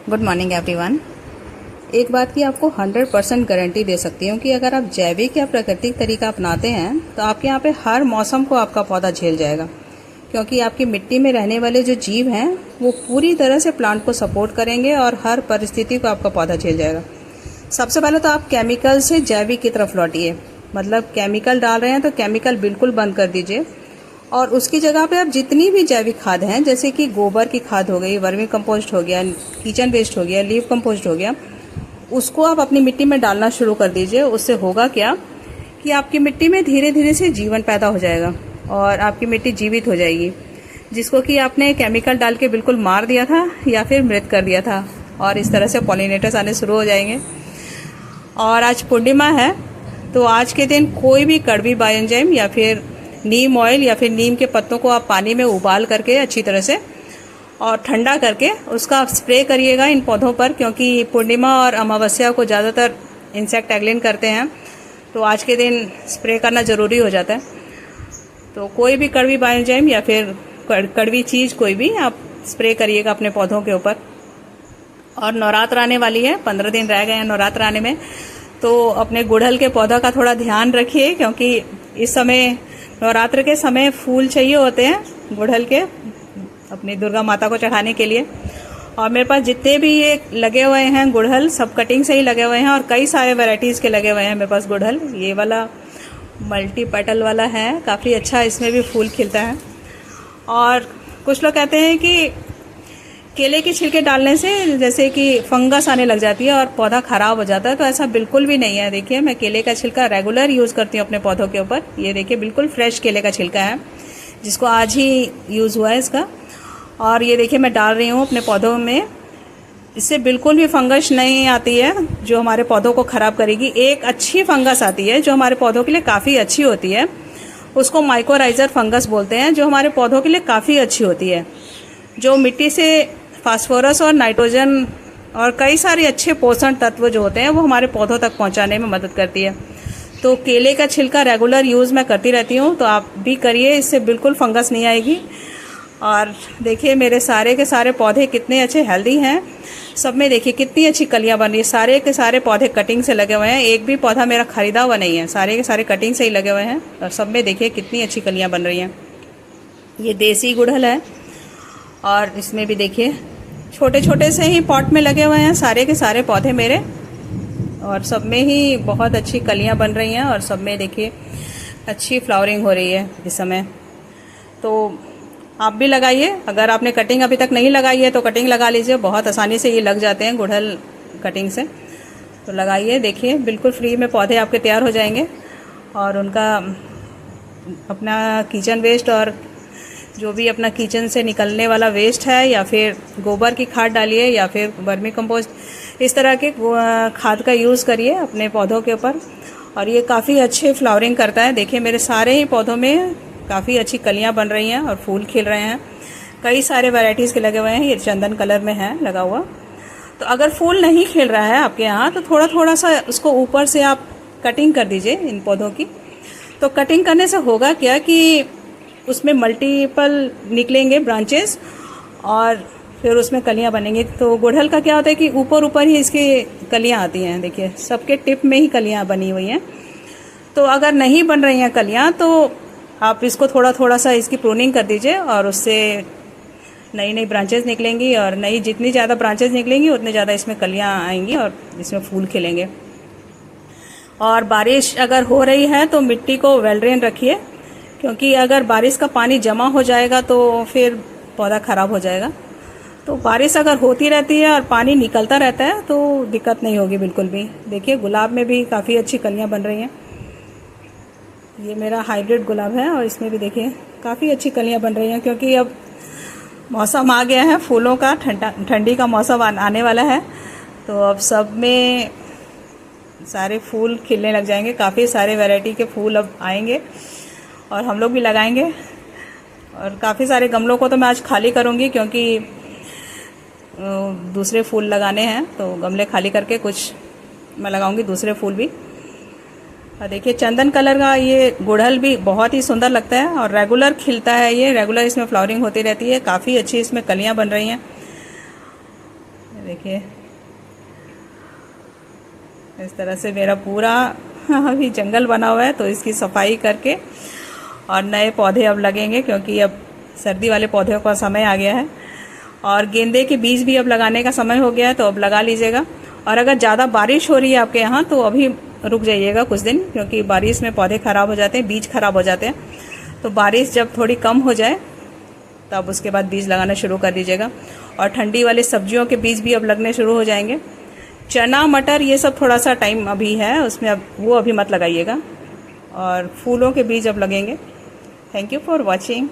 Good morning everyone. एक बात की आपको 100% गारंटी दे सकती हूँ कि अगर आप जैविक या प्राकृतिक तरीका अपनाते हैं तो आपके यहाँ पे हर मौसम को आपका पौधा झेल जाएगा, क्योंकि आपकी मिट्टी में रहने वाले जो जीव हैं वो पूरी तरह से प्लांट को सपोर्ट करेंगे और हर परिस्थिति को आपका पौधा झेल जाएगा। सबसे पहले तो आप केमिकल से जैविक की तरफ लौटिए, मतलब केमिकल डाल रहे हैं तो केमिकल बिल्कुल बंद कर दीजिए और उसकी जगह पे आप जितनी भी जैविक खाद हैं, जैसे कि गोबर की खाद हो गई, वर्मी कंपोस्ट हो गया, किचन वेस्ट हो गया, लीव कंपोस्ट हो गया, उसको आप अपनी मिट्टी में डालना शुरू कर दीजिए। उससे होगा क्या कि आपकी मिट्टी में धीरे धीरे से जीवन पैदा हो जाएगा और आपकी मिट्टी जीवित हो जाएगी, जिसको कि आपने केमिकल डाल के बिल्कुल मार दिया था या फिर मृत कर दिया था, और इस तरह से पॉलिनेटर्स आने शुरू हो जाएंगे। और आज पूर्णिमा है, तो आज के दिन कोई भी कड़वी बायोएंजाइम या फिर नीम ऑयल या फिर नीम के पत्तों को आप पानी में उबाल करके अच्छी तरह से और ठंडा करके उसका आप स्प्रे करिएगा इन पौधों पर, क्योंकि पूर्णिमा और अमावस्या को ज़्यादातर इंसेक्ट एग्लिन करते हैं, तो आज के दिन स्प्रे करना ज़रूरी हो जाता है। तो कोई भी कड़वी बायोएंजाइम या फिर कड़वी चीज़ कोई भी आप स्प्रे करिएगा अपने पौधों के ऊपर। और नवरात्र आने वाली है, 15 दिन रह गए हैं नवरात्र आने में, तो अपने गुड़हल के पौधा का थोड़ा ध्यान रखिए, क्योंकि इस समय नवरात्र के समय फूल चाहिए होते हैं गुड़हल के अपनी दुर्गा माता को चढ़ाने के लिए। और मेरे पास जितने भी ये लगे हुए हैं गुड़हल, सब कटिंग से ही लगे हुए हैं और कई सारे वैरायटीज़ के लगे हुए हैं मेरे पास गुड़हल। ये वाला मल्टी पेटल वाला है, काफ़ी अच्छा इसमें भी फूल खिलता है। और कुछ लोग कहते हैं कि केले के छिलके डालने से जैसे कि फंगस आने लग जाती है और पौधा खराब हो जाता है, तो ऐसा बिल्कुल भी नहीं है। देखिए, मैं केले का छिलका रेगुलर यूज़ करती हूँ अपने पौधों के ऊपर। ये देखिए, बिल्कुल फ्रेश केले का छिलका है, जिसको आज ही यूज़ हुआ है इसका। और ये देखिए, मैं डाल रही हूँ अपने पौधों में। इससे बिल्कुल भी फंगस नहीं आती है जो हमारे पौधों को ख़राब करेगी। एक अच्छी फंगस आती है जो हमारे पौधों के लिए काफ़ी अच्छी होती है, उसको माइकोराइजर फंगस बोलते हैं, जो हमारे पौधों के लिए काफ़ी अच्छी होती है, जो मिट्टी से फास्फोरस और नाइट्रोजन और कई सारे अच्छे पोषण तत्व जो होते हैं वो हमारे पौधों तक पहुंचाने में मदद करती है। तो केले का छिलका रेगुलर यूज़ मैं करती रहती हूँ, तो आप भी करिए, इससे बिल्कुल फंगस नहीं आएगी। और देखिए, मेरे सारे के सारे पौधे कितने अच्छे हेल्दी हैं, सब में देखिए कितनी अच्छी कलियाँ बन रही है। सारे के सारे पौधे कटिंग से लगे हुए हैं, एक भी पौधा मेरा खरीदा हुआ नहीं है, सारे के सारे कटिंग से ही लगे हुए हैं और सब में देखिए कितनी अच्छी कलियाँ बन रही हैं। ये देसी गुड़हल है और इसमें भी देखिए छोटे छोटे से ही पॉट में लगे हुए हैं सारे के सारे पौधे मेरे, और सब में ही बहुत अच्छी कलियां बन रही हैं और सब में देखिए अच्छी फ्लावरिंग हो रही है इस समय। तो आप भी लगाइए, अगर आपने कटिंग अभी तक नहीं लगाई है तो कटिंग लगा लीजिए, बहुत आसानी से ये लग जाते हैं गुड़हल कटिंग से। तो लगाइए, देखिए बिल्कुल फ्री में पौधे आपके तैयार हो जाएंगे। और उनका अपना किचन वेस्ट और जो भी अपना किचन से निकलने वाला वेस्ट है, या फिर गोबर की खाद डालिए या फिर वर्मी कंपोस्ट, इस तरह के खाद का यूज़ करिए अपने पौधों के ऊपर, और ये काफ़ी अच्छे फ्लावरिंग करता है। देखिए, मेरे सारे ही पौधों में काफ़ी अच्छी कलियां बन रही हैं और फूल खिल रहे हैं। कई सारे वैरायटीज़ के लगे हुए हैं, ये चंदन कलर में है लगा हुआ। तो अगर फूल नहीं खिल रहा है आपके यहाँ, तो थोड़ा थोड़ा सा उसको ऊपर से आप कटिंग कर दीजिए इन पौधों की। तो कटिंग करने से होगा क्या कि उसमें मल्टीपल निकलेंगे ब्रांचेस और फिर उसमें कलियां बनेंगी। तो गुड़हल का क्या होता है कि ऊपर ऊपर ही इसकी कलियां आती हैं, देखिए सबके टिप में ही कलियां बनी हुई हैं। तो अगर नहीं बन रही हैं कलियां, तो आप इसको थोड़ा थोड़ा सा इसकी प्रूनिंग कर दीजिए और उससे नई नई ब्रांचेस निकलेंगी, और नई जितनी ज़्यादा ब्रांचेस निकलेंगी उतनी ज़्यादा इसमें कलियाँ आएंगी और इसमें फूल खिलेंगे। और बारिश अगर हो रही है तो मिट्टी को वेल ड्रेन रखिए, क्योंकि अगर बारिश का पानी जमा हो जाएगा तो फिर पौधा ख़राब हो जाएगा। तो बारिश अगर होती रहती है और पानी निकलता रहता है तो दिक्कत नहीं होगी बिल्कुल भी। देखिए, गुलाब में भी काफ़ी अच्छी कलियां बन रही हैं। ये मेरा हाइब्रिड गुलाब है और इसमें भी देखिए काफ़ी अच्छी कलियां बन रही हैं, क्योंकि अब मौसम आ गया है फूलों का, ठंडी का मौसम आने वाला है, तो अब सब में सारे फूल खिलने लग जाएंगे। काफ़ी सारे वैरायटी के फूल अब आएंगे और हम लोग भी लगाएंगे। और काफ़ी सारे गमलों को तो मैं आज खाली करूँगी, क्योंकि दूसरे फूल लगाने हैं, तो गमले खाली करके कुछ मैं लगाऊंगी दूसरे फूल भी। और देखिए, चंदन कलर का ये गुड़हल भी बहुत ही सुंदर लगता है और रेगुलर खिलता है, ये रेगुलर इसमें फ्लावरिंग होती रहती है, काफ़ी अच्छी इसमें कलियां बन रही हैं। देखिए इस तरह से मेरा पूरा अभी जंगल बना हुआ है, तो इसकी सफाई करके और नए पौधे अब लगेंगे, क्योंकि अब सर्दी वाले पौधों का समय आ गया है। और गेंदे के बीज भी अब लगाने का समय हो गया है, तो अब लगा लीजिएगा। और अगर ज़्यादा बारिश हो रही है आपके यहाँ तो अभी रुक जाइएगा कुछ दिन, क्योंकि बारिश में पौधे ख़राब हो जाते हैं, बीज खराब हो जाते हैं। तो बारिश जब थोड़ी कम हो जाए तब उसके बाद बीज लगाना शुरू कर दीजिएगा। और ठंडी वाले सब्जियों के बीज भी अब लगने शुरू हो जाएंगे। चना मटर ये सब थोड़ा सा टाइम अभी है, उसमें अब वो अभी मत लगाइएगा। और फूलों के बीज अब लगेंगे। Thank you for watching.